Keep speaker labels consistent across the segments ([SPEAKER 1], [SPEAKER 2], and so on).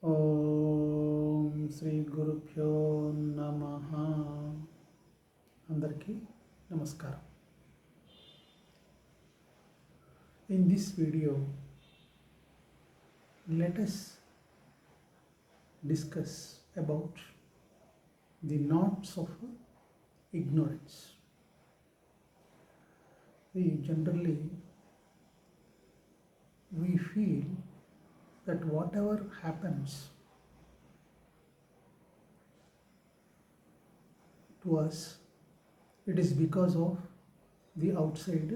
[SPEAKER 1] ఓం శ్రీ గురుభ్యో నమః. అందరికీ నమస్కారం. In this video, let us discuss about the knots of ignorance. Generally, we feel that whatever happens to us, it is because of the outside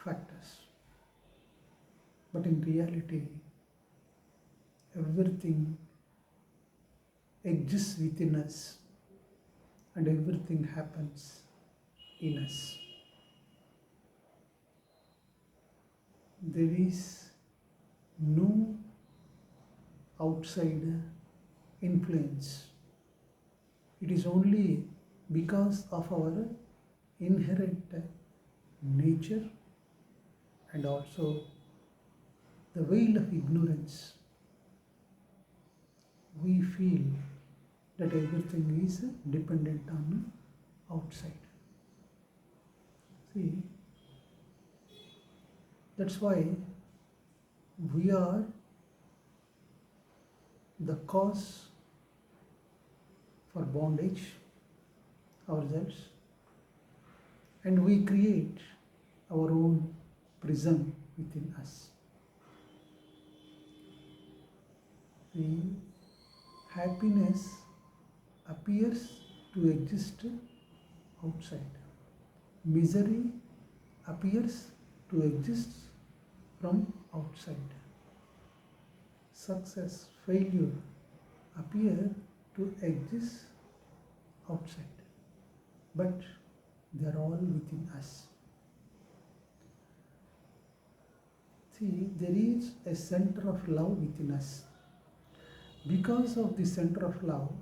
[SPEAKER 1] factors. But in reality, everything exists within us and everything happens in us. There is no outside influence. It is only because of our inherent nature and also the veil of ignorance. We feel that everything is dependent on outside. See, that's why we are the cause for bondage ourselves, and we create our own prison within us. The happiness appears to exist outside. Misery appears to exist from outside. Success, failure appear to exist outside, but they are all within us. See, there is a center of love within us. Because of the center of love,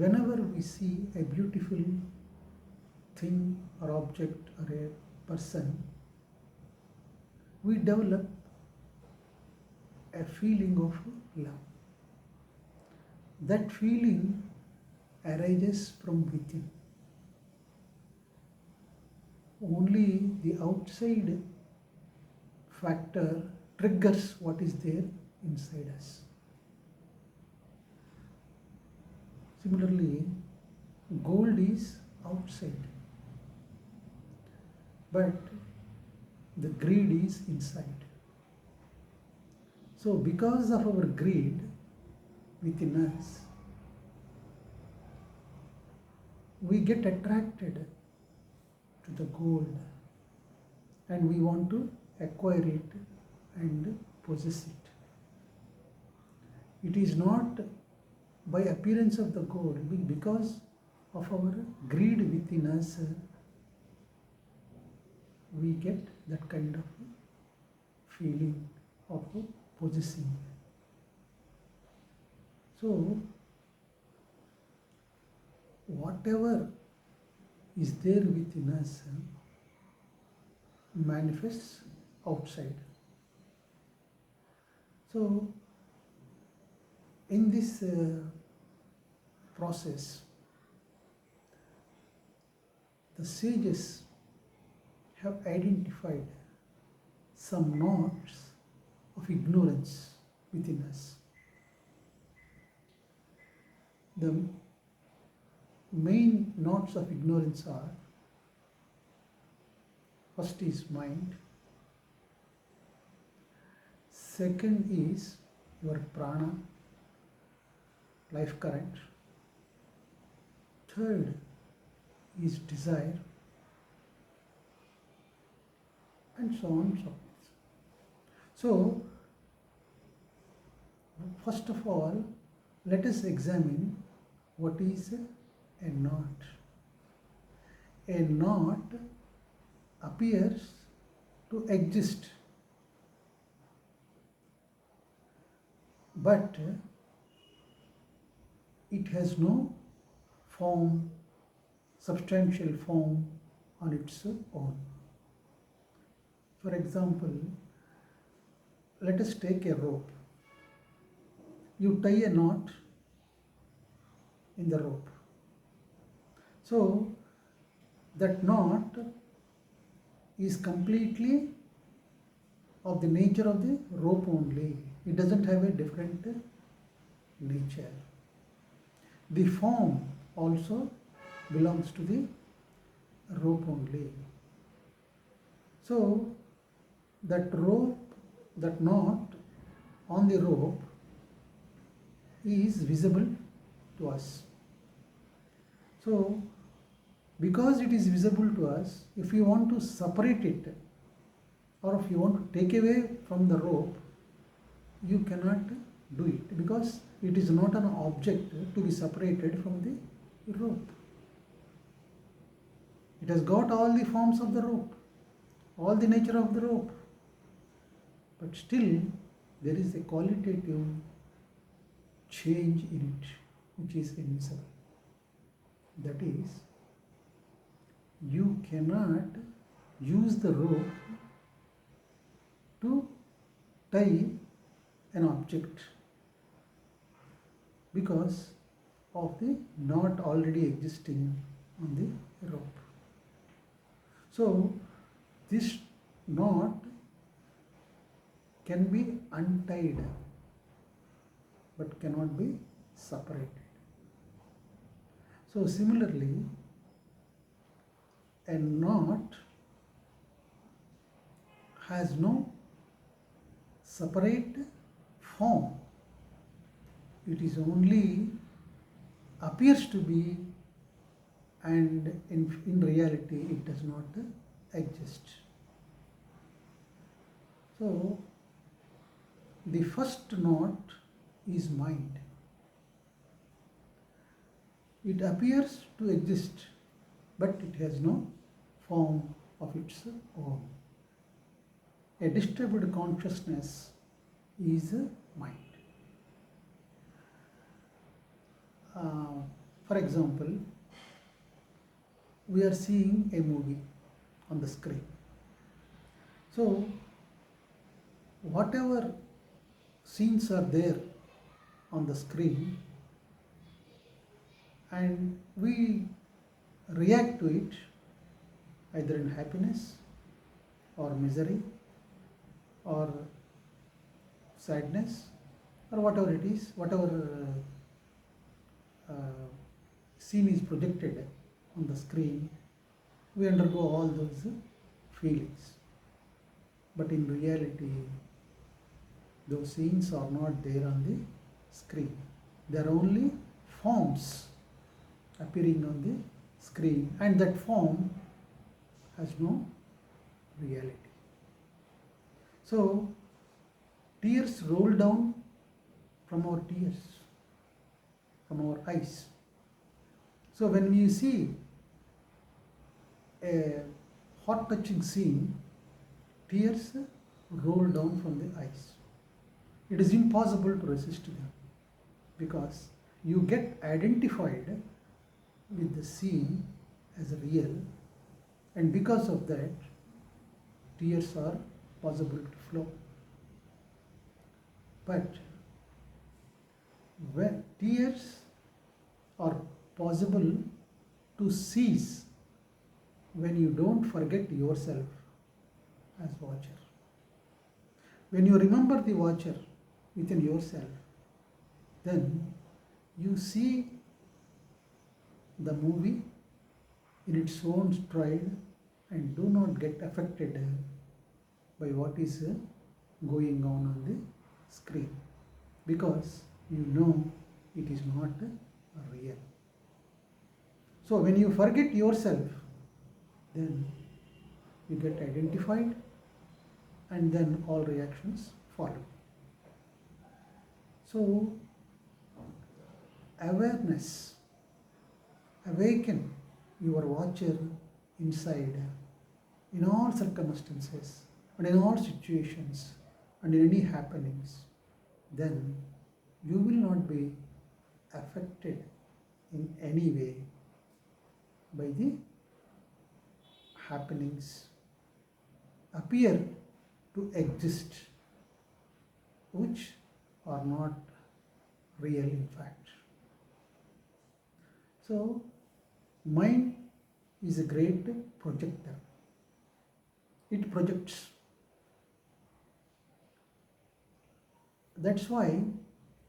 [SPEAKER 1] whenever we see a beautiful thing or object or a person, we develop a feeling of love. That feeling arises from within. Only the outside factor triggers what is there inside us. Similarly, gold is outside, but the greed is inside. So because of our greed within us, we get attracted to the gold and we want to acquire it and possess it. It is not by appearance of the gold, because of our greed within us, we get that kind of feeling of possessing. So, whatever is there within us manifests outside. So, in this process, the sages have identified some knots of ignorance within us. The main knots of ignorance are: first is mind, second is your prana, life current, third is desire, and so on and so forth. So, first of all, let us examine what is a knot. A knot appears to exist, but it has no form, substantial form on its own. For example, let us take a rope. you tie a knot in the rope. So that knot is completely of the nature of the rope only. It doesn't have a different nature. The form also belongs to the rope only. So that rope, that knot on the rope is visible to us. So because it is visible to us, if you want to separate it or if you want to take away from the rope, you cannot do it because it is not an object to be separated from the rope. It has got all the forms of the rope, all the nature of the rope, but still there is a qualitative change in it which is invisible. That is, you cannot use the rope to tie an object because of the knot already existing on the rope. So this knot can be untied but cannot be separated. So similarly, a knot has no separate form. It is only appears to be, and in reality it does not exist. So the first knot is mind. It appears to exist, but it has no form of its own. A disturbed consciousness is mind. For example, we are seeing a movie on the screen. So whatever scenes are there on the screen, and we react to it either in happiness or misery or sadness or whatever it is, whatever scene is projected on the screen, we undergo all those feelings. But in reality, those scenes are not there on the screen. They are only forms appearing on the screen, and that form has no reality. So tears roll down from our eyes. So when we see a heart-touching scene, tears roll down from the eyes. It is impossible to resist them because you get identified with the scene as real, and because of that, tears are possible to flow. But when tears are possible to cease when you don't forget yourself as watcher. When you remember the watcher within yourself, then you see the movie in its own stride and do not get affected by what is going on the screen, because you know it is not real. So when you forget yourself, then you get identified, and then all reactions follow. So awareness, awaken your watcher inside in all circumstances and in all situations and in any happenings. Then you will not be affected in any way by the happenings appear to exist which are not real in fact. So mind is a great projector. It projects. That's why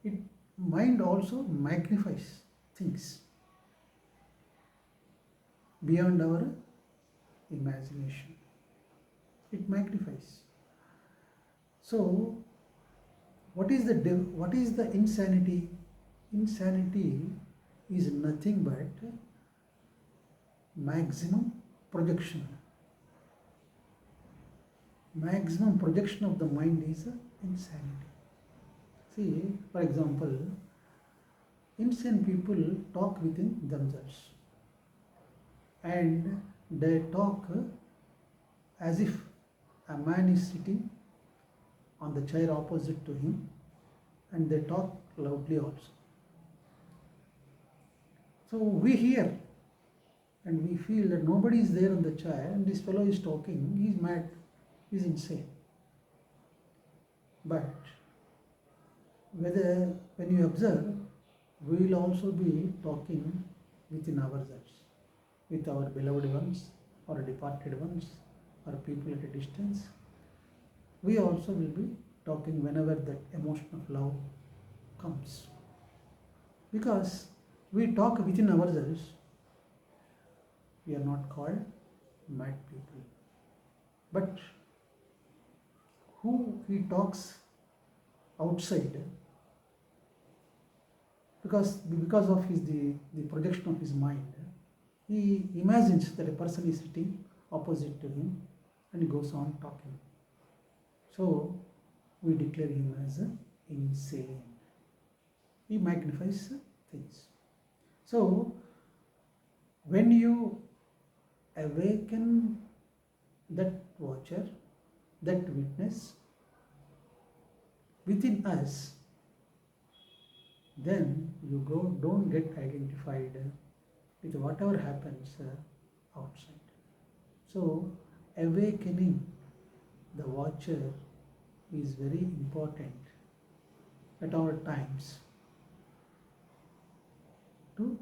[SPEAKER 1] it mind also magnifies things beyond our imagination. It magnifies. So what is the insanity? Insanity is nothing but maximum projection. Maximum projection of the mind is insanity. See, for example, insane people talk within themselves and they talk as if a man is sitting on the chair opposite to him, and they talk loudly also. So we hear and we feel that nobody is there on the chair and this fellow is talking, he is mad, he is insane. But when you observe, we will also be talking within ourselves, with our beloved ones or departed ones or people at a distance. We also will be talking whenever that emotion of love comes. Because we talk within ourselves, we are not called mad people. But who he talks outside, because of the projection of his mind, he imagines that a person is sitting opposite to him and he goes on talking. So we declare him as insane. He magnifies things. So when you awaken that watcher, that witness within us, then you don't get identified with whatever happens outside. So awakening the watcher is very important at all times to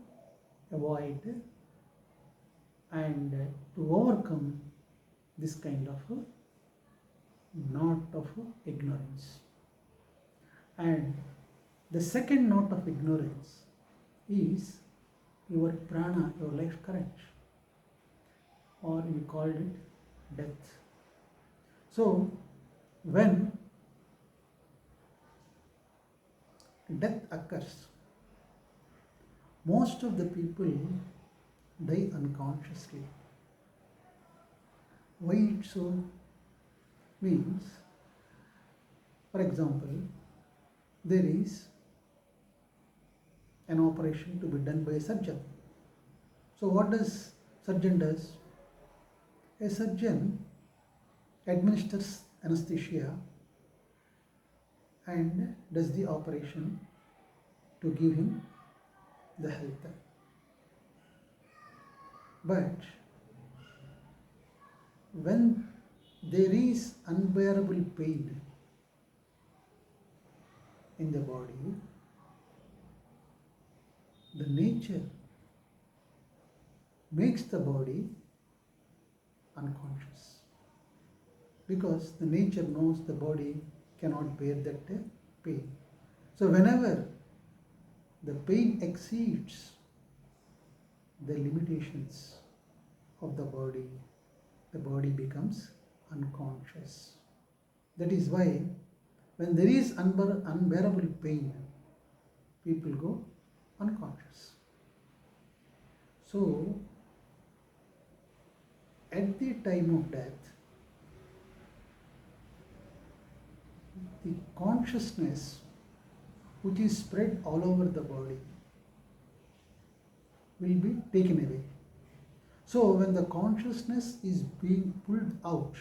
[SPEAKER 1] avoid and to overcome this kind of knot of ignorance. And the second knot of ignorance is your prana, your life current, or we called it death. So when death occurs, most of the people die unconsciously. Why it so? Means, for example, there is an operation to be done by a surgeon. So what does surgeon does? A surgeon administers anesthesia and does the operation to give him the health. But when there is unbearable pain in the body, the nature makes the body unconscious, because the nature knows the body cannot bear that pain. So whenever the pain exceeds the limitations of the body becomes unconscious. That is why when there is unbearable pain, people go unconscious. So at the time of death, the consciousness which is spread all over the body will be taken away. So when the consciousness is being pulled out,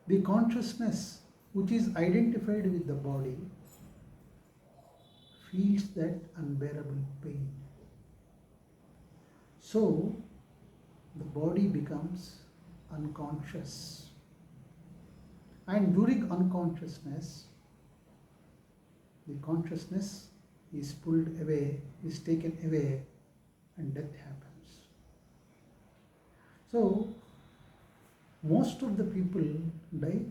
[SPEAKER 1] the consciousness which is identified with the body feels that unbearable pain. So the body becomes unconscious. And during unconsciousness, the consciousness is pulled away, is taken away, and death happens. So, most of the people die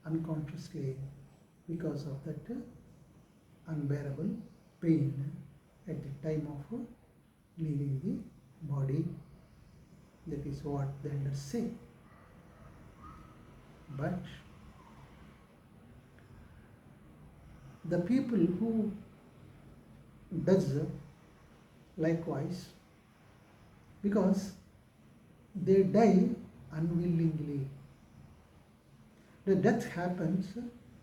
[SPEAKER 1] unconsciously because of that unbearable pain at the time of leaving the body. That is what the elders say. But the people who does likewise, because they die unwillingly. The death happens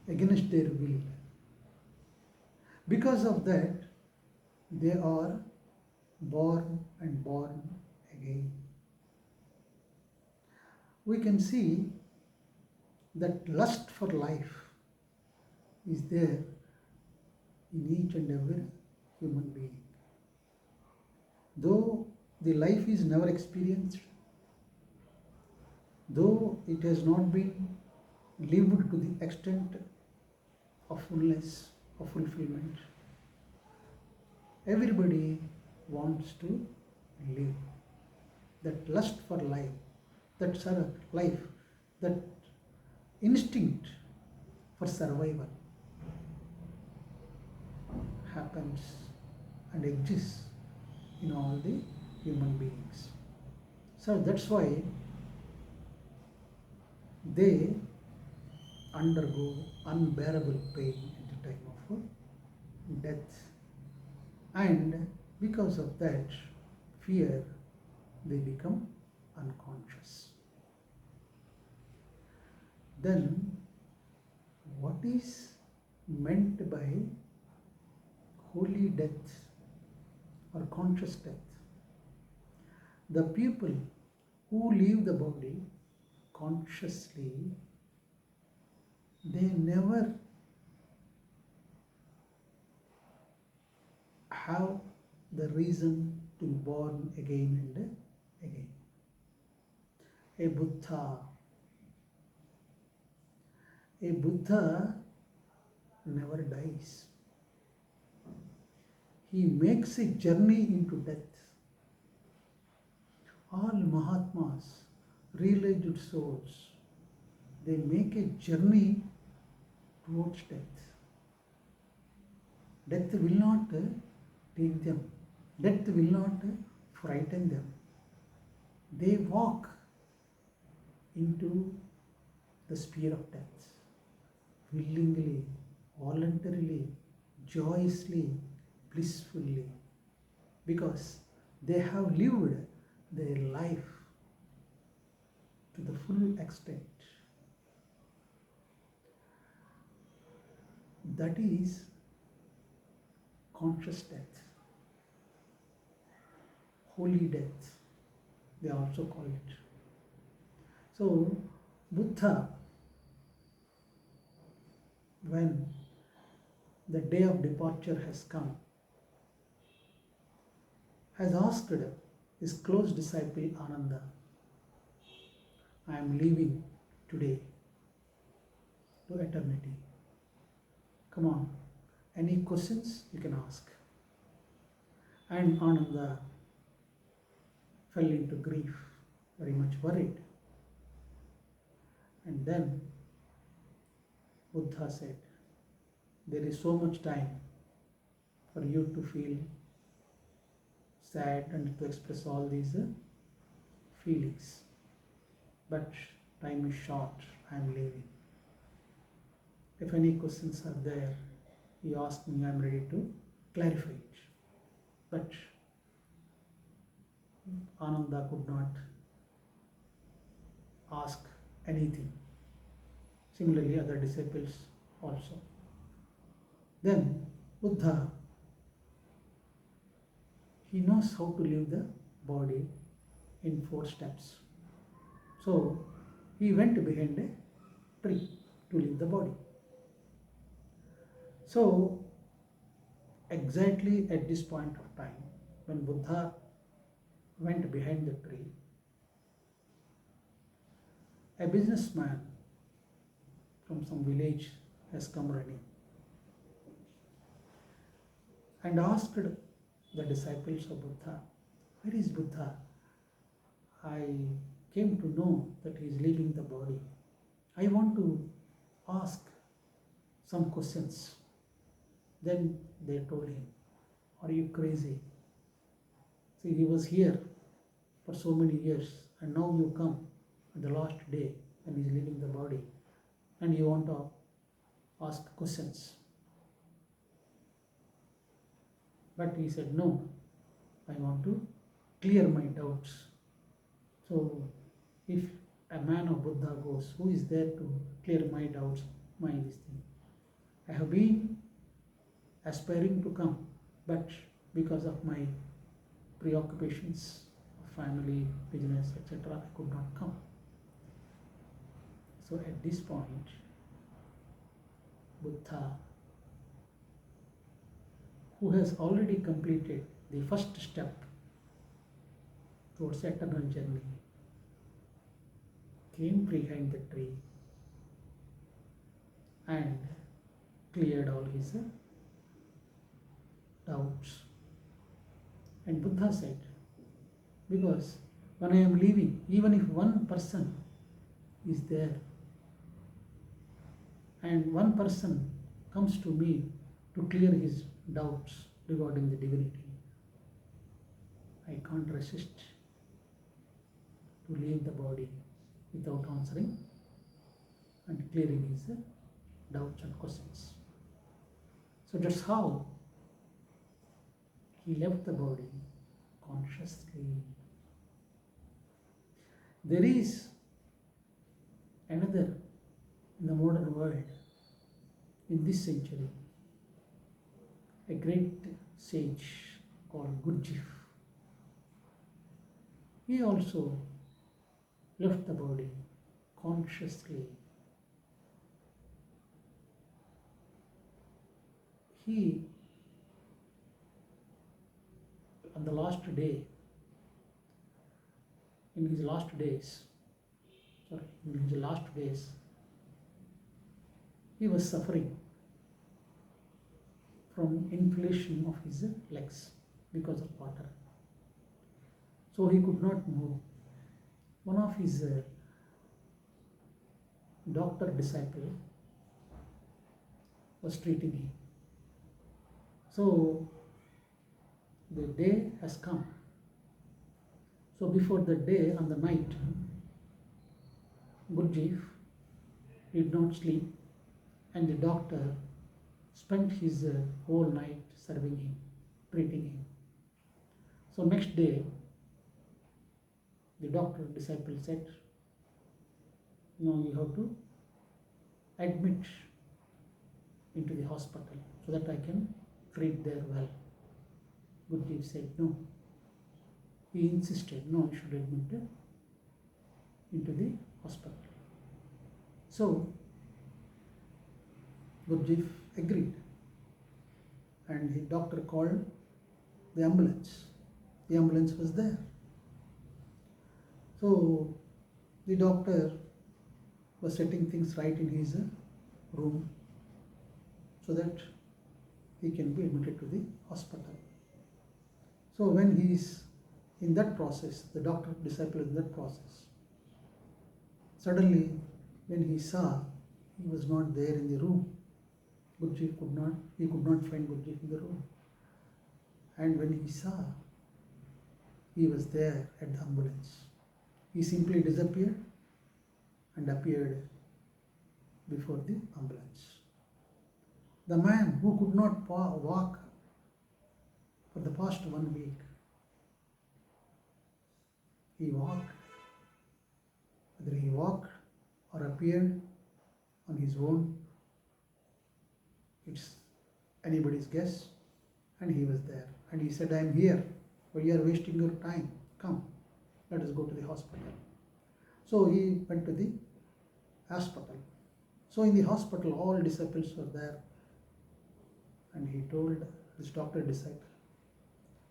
[SPEAKER 1] against their will. Because of that, they are born and born again. We can see that lust for life is there in each and every human being. Though the life is never experienced, though it has not been lived to the extent of fullness, of fulfillment, everybody wants to live. That lust for life, that life, that instinct for survival happens and exists in all the human beings. So that's why they undergo unbearable pain at the time of death, and because of that fear they become unconscious. Then what is meant by holy death or conscious death? The people who leave the body consciously, they never have the reason to be born again and again. A Buddha never dies. He makes a journey into death. All Mahatmas, realized souls, they make a journey towards death. Death will not take them. Death will not frighten them. They walk into the sphere of death willingly, voluntarily, joyously, blissfully, because they have lived their life to the full extent. That is conscious death, holy death, they also call it. So, Buddha, when the day of departure has come, has asked his close disciple Ananda, I am leaving today to eternity. Come on, any questions you can ask. And Ananda fell into grief, very much worried. And then Buddha said, there is so much time for you to feel sad and to express all these feelings. But time is short, I am leaving. If any questions are there, he asked me, I am ready to clarify it. But Ananda could not ask anything. Similarly, other disciples also. Then Buddha, he knows how to leave the body in 4 steps. So he went behind a tree to leave the body. So exactly at this point of time, when Buddha went behind the tree, a businessman from some village has come running. and asked the disciples of Buddha, "Where is Buddha? I came to know that he is leaving the body. I want to ask some questions." Then they told him, "Are you crazy? See, he was here for so many years, and now you come on the last day when he is leaving the body, and you want to ask questions." But he said, "No, I want to clear my doubts." So, if a man of Buddha goes, who is there to clear my doubts, my this thing? I have been aspiring to come, but because of my preoccupations of family, business, etc., I could not come. So at this point, Buddha, who has already completed the first step towards eternal journey, came behind the tree and cleared all his doubts. And Buddha said, because when I am leaving, even if one person is there and one person comes to me to clear his doubts regarding the divinity, I can't resist to leave the body without answering and clearing his doubts and questions. So that's how he left the body consciously. There is another in the modern world, in this century, a great sage called Gurdjieff. He also left the body consciously. He, on the last day, in his last days, he was suffering from inflation of his legs because of water. So he could not move. One of his doctor disciple was treating him. So the day has come. So before the day, on the night, Gurdjieff did not sleep, and the doctor spent his whole night serving him, treating him. So next day, the doctor disciple said, "No, you have to admit into the hospital so that I can treat there well." Gurdjieff said no. He insisted, "No, you should admit into the hospital." So Gurdjieff agreed, and the doctor called the ambulance. The ambulance was there. So the doctor was setting things right in his room so that he can be admitted to the hospital. So when he is in that process, the doctor disciple in that process, suddenly when he saw he was not there in the room, Gurdjieff could not find Gurdjieff in the room. And when he saw he was there at the ambulance, he simply disappeared and appeared before the ambulance. The man who could not walk for the past 1 week, he walked. Whether he walked or appeared on his own, it's anybody's guess. And he was there. And he said, "I am here, but you are wasting your time. Come, let us go to the hospital." So he went to the hospital. So in the hospital, all disciples were there. And he told this doctor disciple,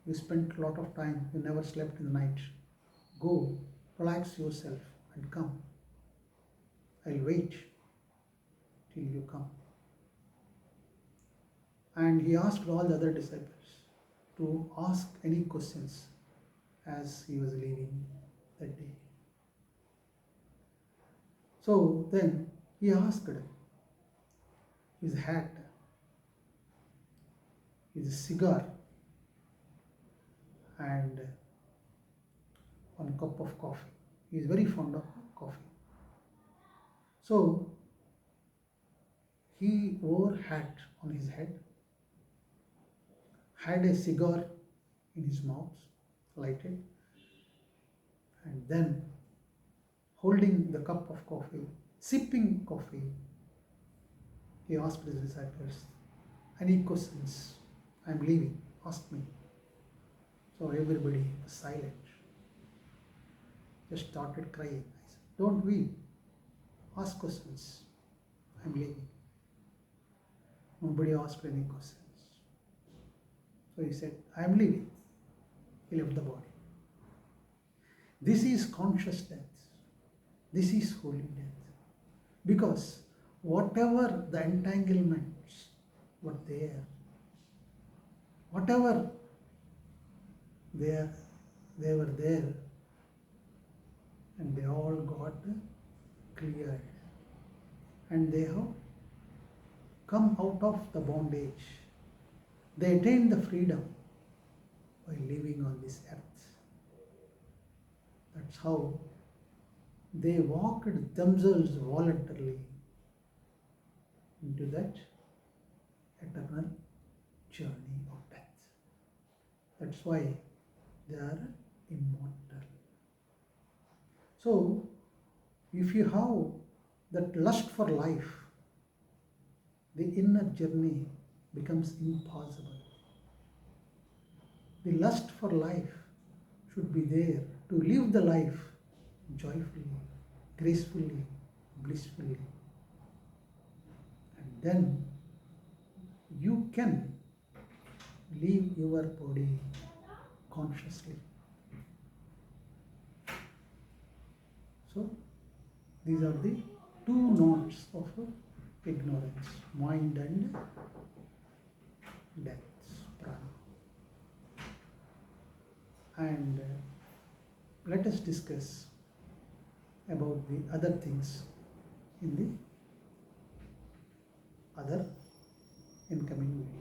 [SPEAKER 1] "You spent a lot of time, you never slept in the night. Go, relax yourself and come. I'll wait till you come." And he asked all the other disciples to ask any questions as he was leaving that day. So then he asked his hat, his cigar, and one cup of coffee. He is very fond of coffee. So he wore hat on his head, had a cigar in his mouth, lighted, and then holding the cup of coffee, sipping coffee, he asked his disciples, any questions? I am leaving, ask me. So everybody was silent, just started crying. I said, don't we ask questions? I am leaving. Nobody asked any questions. So he said, I am leaving. He left the body. This is conscious death. This is holy death. Because whatever the entanglements were there, whatever they were there, and they all got cleared. And they have come out of the bondage. They attained the freedom by living on this earth. That's how they walked themselves voluntarily into that eternal journey of death. That's why they are immortal. So, if you have that lust for life, the inner journey becomes impossible. The lust for life should be there to live the life joyfully, gracefully, blissfully. And then you can leave your body consciously. So, these are the two notes of ignorance, mind and death, prana. And let us discuss about the other things in the other incoming video.